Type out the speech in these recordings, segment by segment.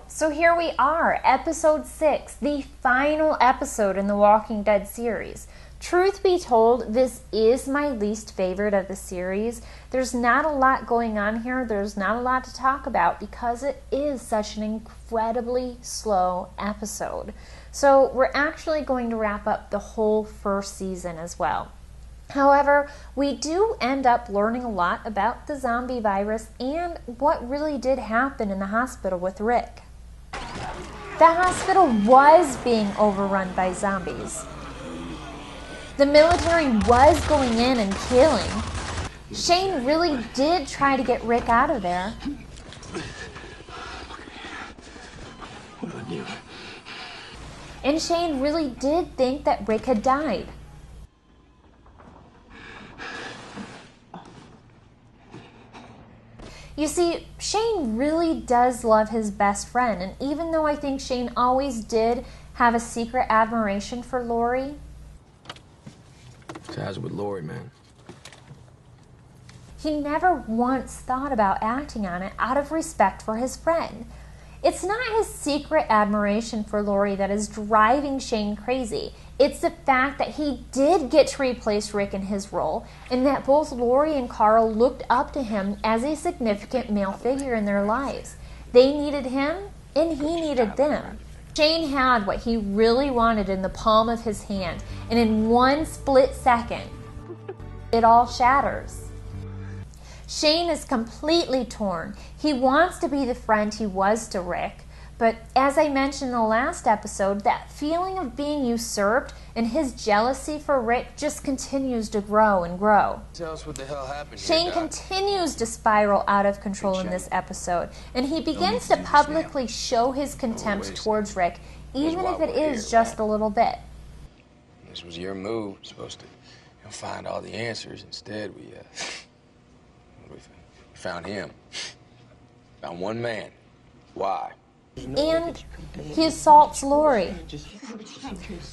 So here we are, episode 6, the final episode in the Walking Dead series. Truth be told, this is my least favorite of the series. There's not a lot going on here. There's not a lot to talk about because it is such an incredibly slow episode. So we're actually going to wrap up the whole first season as well. However, we do end up learning a lot about the zombie virus and what really did happen in the hospital with Rick. The hospital was being overrun by zombies. The military was going in and killing. Shane really did try to get Rick out of there. And Shane really did think that Rick had died. You see, Shane really does love his best friend, and even though I think Shane always did have a secret admiration for Laurie. So how's it with Laurie, man? He never once thought about acting on it out of respect for his friend. It's not his secret admiration for Laurie that is driving Shane crazy. It's the fact that he did get to replace Rick in his role, and that both Laurie and Carl looked up to him as a significant male figure in their lives. They needed him, and he needed them. Shane had what he really wanted in the palm of his hand, and in one split second, it all shatters. Shane is completely torn. He wants to be the friend he was to Rick, but as I mentioned in the last episode, that feeling of being usurped and his jealousy for Rick just continues to grow and grow. Tell us what the hell happened Shane here, Doc. continues to spiral out of control in this episode, and he begins to publicly show his contempt towards Rick, even if it is just a little bit. This was your move. Supposed to find all the answers. Instead, we found him. Found one man. Why? And he assaults Laurie.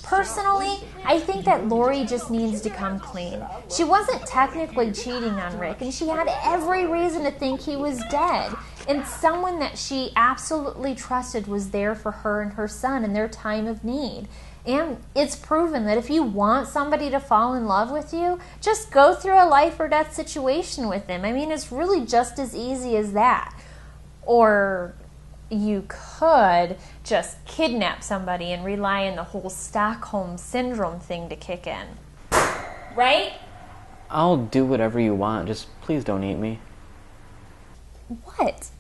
Personally, I think that Laurie just needs to come clean. She wasn't technically cheating on Rick, and she had every reason to think he was dead. And someone that she absolutely trusted was there for her and her son in their time of need. And it's proven that if you want somebody to fall in love with you, just go through a life or death situation with them. I mean, it's really just as easy as that. Or you could just kidnap somebody and rely on the whole Stockholm Syndrome thing to kick in. Right? I'll do whatever you want, just please don't eat me. What?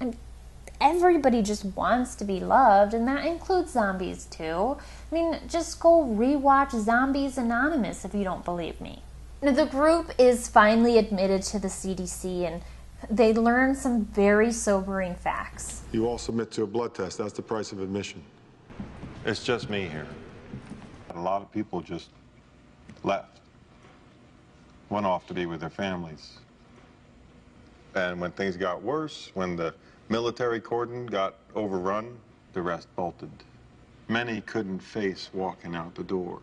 Everybody just wants to be loved, and that includes zombies too. I mean, just go rewatch Zombies Anonymous if you don't believe me. Now, the group is finally admitted to the CDC, and they learn some very sobering facts. You all submit to a blood test. That's the price of admission. It's just me here. A lot of people just left. Went off to be with their families. And when things got worse, when the military cordon got overrun, the rest bolted. Many couldn't face walking out the door.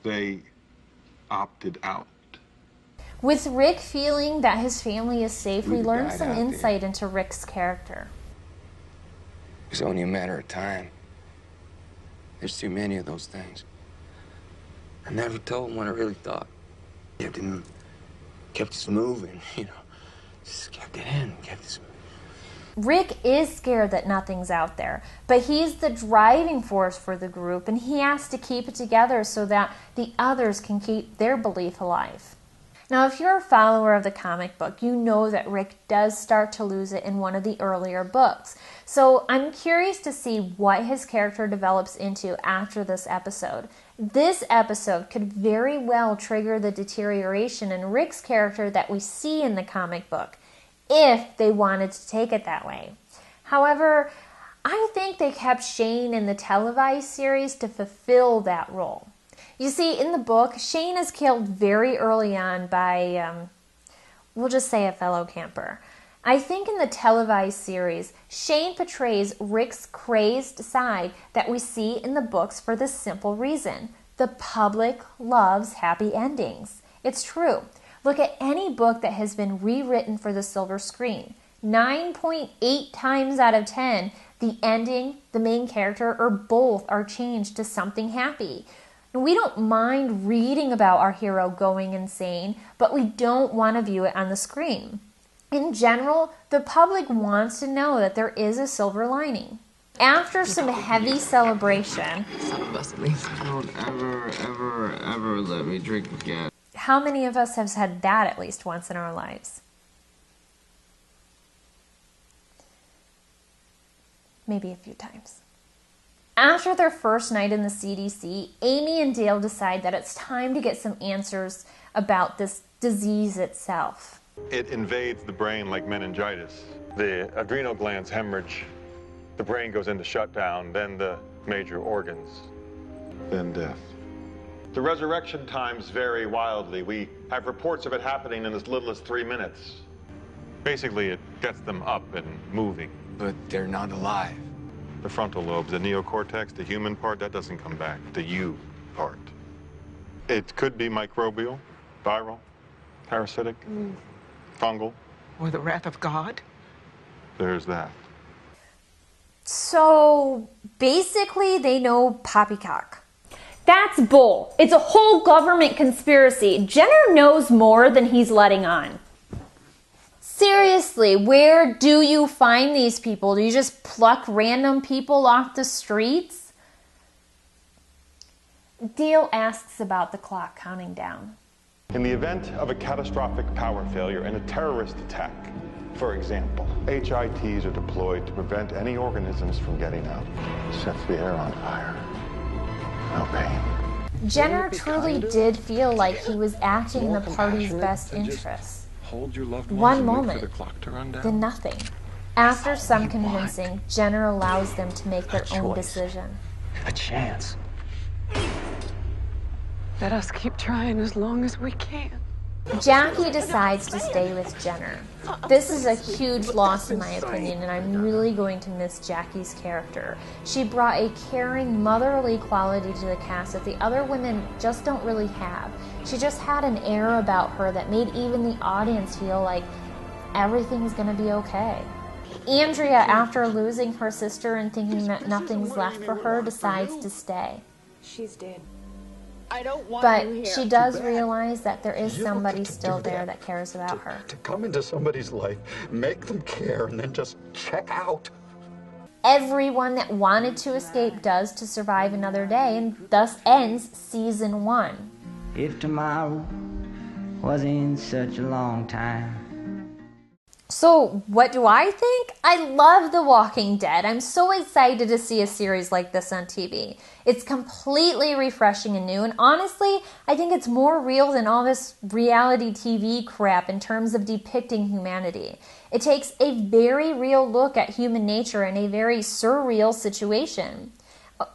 They opted out. With Rick feeling that his family is safe, we learn some died out insight into Rick's character. It's only a matter of time. There's too many of those things. I never told him what I really thought. Kept us moving, Just kept it in, kept us moving. Rick is scared that nothing's out there, but he's the driving force for the group, and he has to keep it together so that the others can keep their belief alive. Now, if you're a follower of the comic book, you know that Rick does start to lose it in one of the earlier books. So I'm curious to see what his character develops into after this episode. This episode could very well trigger the deterioration in Rick's character that we see in the comic book, if they wanted to take it that way. However, I think they kept Shane in the televised series to fulfill that role. You see, in the book, Shane is killed very early on by, we'll just say a fellow camper. I think in the televised series, Shane portrays Rick's crazed side that we see in the books for the simple reason. The public loves happy endings. It's true. Look at any book that has been rewritten for the silver screen. 9.8 times out of 10, the ending, the main character, or both are changed to something happy. And we don't mind reading about our hero going insane, but we don't want to view it on the screen. In general, the public wants to know that there is a silver lining. After some heavy celebration, Some of us at least. Don't ever let me drink again. how many of us have had that at least once in our lives? Maybe a few times. After their first night in the CDC, Amy and Dale decide that it's time to get some answers about this disease itself. It invades the brain like meningitis. The adrenal glands hemorrhage, the brain goes into shutdown, then the major organs, Then death. The resurrection times vary wildly. We have reports of it happening in as little as 3 minutes. Basically, it gets them up and moving. But they're not alive. The frontal lobes, the neocortex, the human part, that doesn't come back. The you part. It could be microbial, viral, parasitic, fungal. Or the wrath of God? There's that. So basically, they know poppycock. That's bull. It's a whole government conspiracy. Jenner knows more than he's letting on. Seriously, where do you find these people? Do you just pluck random people off the streets? Dale asks about the clock counting down. In the event of a catastrophic power failure and a terrorist attack, for example, HITs are deployed to prevent any organisms from getting out. Sets the air on fire. No pain. Jenner truly did feel like he was acting in the party's best interests. Hold your loved ones One and wait moment, for the clock to run down. then nothing. After some convincing, Jenner allows them to make their own decision. A chance. Let us keep trying as long as we can. Jackie decides to stay with Jenner. This is a huge loss in my opinion, and I'm really going to miss Jackie's character. She brought a caring, motherly quality to the cast that the other women just don't really have. She just had an air about her that made even the audience feel like everything's gonna be okay. Andrea, after losing her sister and thinking that nothing's left for her, decides to stay. She's dead. I don't want But you here. she does realize that there is somebody still there that cares about her. To come into somebody's life, make them care, and then just check out. Everyone that wanted to escape does to survive another day, and thus ends season 1. If tomorrow was in such a long time. So, what do I think? I love The Walking Dead. I'm so excited to see a series like this on TV. It's completely refreshing and new, and honestly, I think it's more real than all this reality TV crap in terms of depicting humanity. It takes a very real look at human nature in a very surreal situation.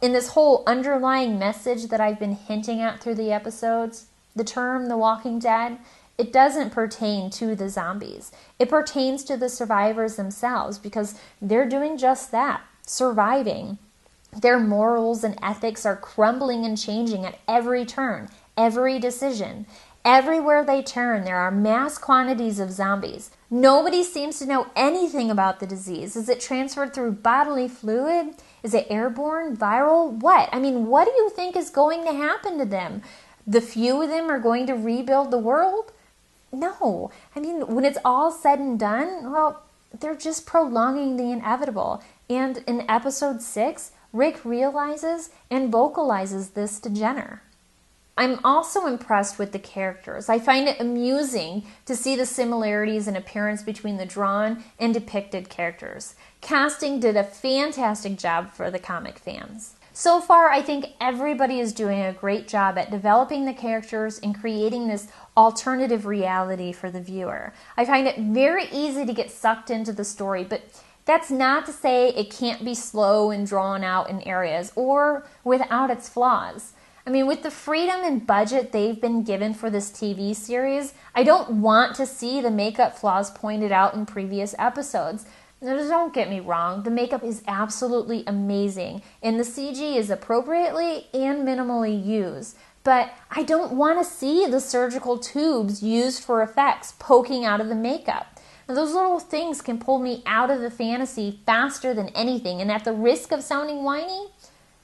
In this whole underlying message that I've been hinting at through the episodes, the term The Walking Dead, it doesn't pertain to the zombies. It pertains to the survivors themselves because they're doing just that, surviving. Their morals and ethics are crumbling and changing at every turn, every decision. Everywhere they turn, there are mass quantities of zombies. Nobody seems to know anything about the disease. Is it transferred through bodily fluid? Is it airborne, viral? What? I mean, what do you think is going to happen to them? The few of them are going to rebuild the world? No. I mean, when it's all said and done, well, they're just prolonging the inevitable. And in episode 6, Rick realizes and vocalizes this to Jenner. I'm also impressed with the characters. I find it amusing to see the similarities in appearance between the drawn and depicted characters. Casting did a fantastic job for the comic fans. So far, I think everybody is doing a great job at developing the characters and creating this alternative reality for the viewer. I find it very easy to get sucked into the story, but That's not to say it can't be slow and drawn out in areas or without its flaws. I mean, with the freedom and budget they've been given for this TV series, I don't want to see the makeup flaws pointed out in previous episodes. Now, don't get me wrong, the makeup is absolutely amazing, and the CG is appropriately and minimally used. But I don't want to see the surgical tubes used for effects poking out of the makeup. Now, those little things can pull me out of the fantasy faster than anything, and at the risk of sounding whiny,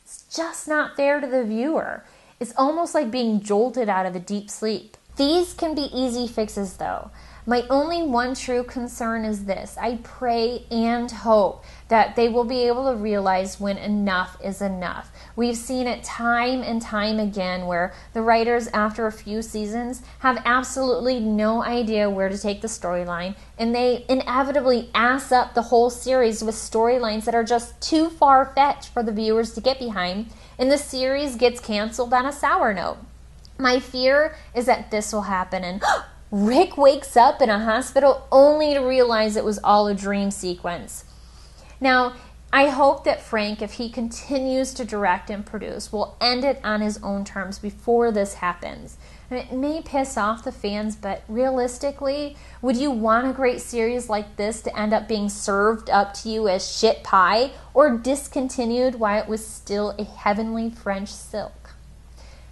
it's just not fair to the viewer. It's almost like being jolted out of a deep sleep. These can be easy fixes though. My only one true concern is this. I pray and hope that they will be able to realize when enough is enough. We've seen it time and time again where the writers, after a few seasons, have absolutely no idea where to take the storyline, and they inevitably ass up the whole series with storylines that are just too far-fetched for the viewers to get behind, and the series gets canceled on a sour note. My fear is that this will happen, and Rick wakes up in a hospital only to realize it was all a dream sequence. Now, I hope that Frank, if he continues to direct and produce, will end it on his own terms before this happens. And it may piss off the fans, but realistically, would you want a great series like this to end up being served up to you as shit pie or discontinued while it was still a heavenly French silk?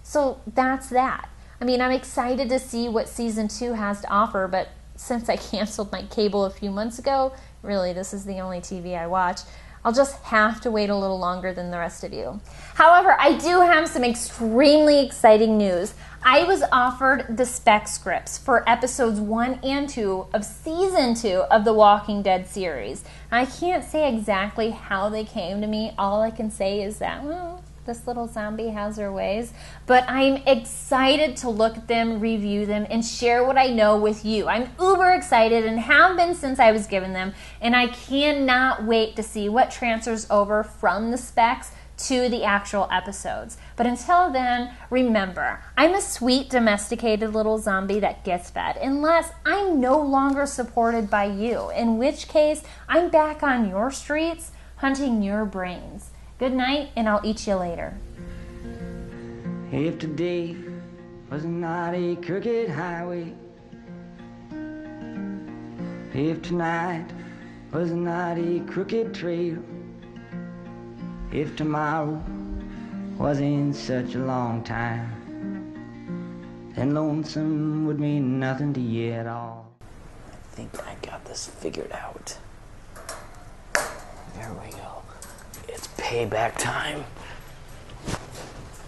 So that's that. I mean, I'm excited to see what season 2 has to offer, but since I canceled my cable a few months ago, really this is the only TV I watch, I'll just have to wait a little longer than the rest of you. However, I do have some extremely exciting news. I was offered the spec scripts for episodes 1 and 2 of season 2 of the Walking Dead series. I can't say exactly how they came to me. All I can say is that, well, this little zombie has her ways. But I'm excited to look at them, review them, and share what I know with you. I'm uber excited and have been since I was given them, and I cannot wait to see what transfers over from the specs to the actual episodes. But until then, remember, I'm a sweet, domesticated little zombie that gets fed, unless I'm no longer supported by you, in which case I'm back on your streets, hunting your brains. Good night, and I'll eat you later. If today was not a crooked highway, if tonight was not a crooked trail, if tomorrow wasn't such a long time, then lonesome would mean nothing to you at all. I think I got this figured out. There we go. It's payback time.